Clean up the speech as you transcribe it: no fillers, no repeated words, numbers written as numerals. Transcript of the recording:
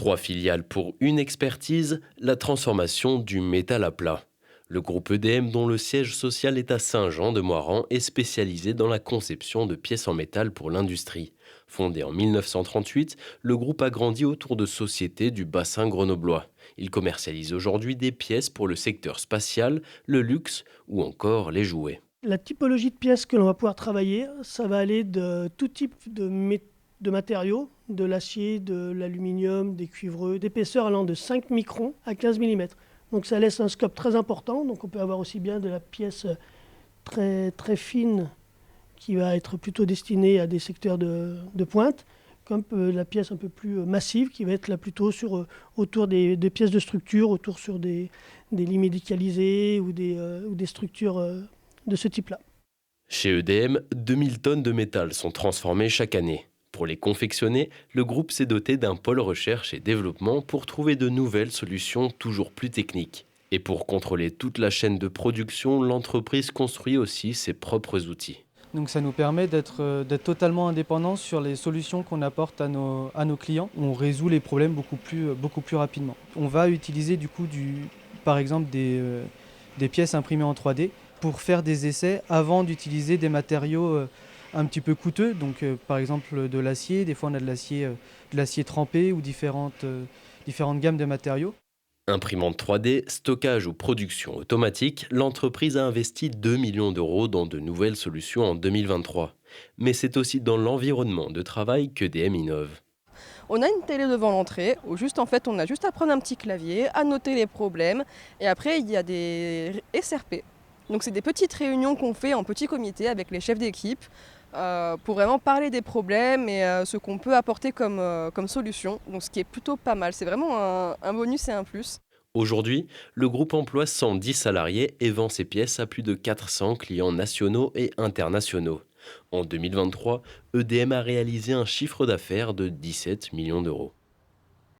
3 filiales pour une expertise, la transformation du métal à plat. Le groupe EDM, dont le siège social est à Saint-Jean-de-Moiran, est spécialisé dans la conception de pièces en métal pour l'industrie. Fondé en 1938, le groupe a grandi autour de sociétés du bassin grenoblois. Il commercialise aujourd'hui des pièces pour le secteur spatial, le luxe ou encore les jouets. La typologie de pièces que l'on va pouvoir travailler, ça va aller de tout type de matériaux, de l'acier, de l'aluminium, des cuivreux, d'épaisseur allant de 5 microns à 15 millimètres. Donc ça laisse un scope très important, donc on peut avoir aussi bien de la pièce très, très fine qui va être plutôt destinée à des secteurs de pointe, comme la pièce un peu plus massive qui va être là plutôt autour des pièces de structure, autour sur des lits médicalisés ou des structures de ce type-là. Chez EDM, 2000 tonnes de métal sont transformées chaque année. Pour les confectionner, le groupe s'est doté d'un pôle recherche et développement pour trouver de nouvelles solutions toujours plus techniques. Et pour contrôler toute la chaîne de production, l'entreprise construit aussi ses propres outils. Donc ça nous permet d'être totalement indépendants sur les solutions qu'on apporte à nos clients. On résout les problèmes beaucoup plus rapidement. On va utiliser du coup par exemple des pièces imprimées en 3D pour faire des essais avant d'utiliser des matériaux un petit peu coûteux. Donc par exemple de l'acier, des fois on a de l'acier trempé ou différentes gammes de matériaux. Imprimante 3D, stockage ou production automatique, l'entreprise a investi 2 millions d'euros dans de nouvelles solutions en 2023. Mais c'est aussi dans l'environnement de travail que DM innove. On a une télé devant l'entrée où juste en fait on a juste à prendre un petit clavier, à noter les problèmes et après il y a des SRP. Donc c'est des petites réunions qu'on fait en petit comité avec les chefs d'équipe pour vraiment parler des problèmes et ce qu'on peut apporter comme solution. Donc ce qui est plutôt pas mal, c'est vraiment un bonus et un plus. Aujourd'hui, le groupe emploie 110 salariés et vend ses pièces à plus de 400 clients nationaux et internationaux. En 2023, EDM a réalisé un chiffre d'affaires de 17 millions d'euros.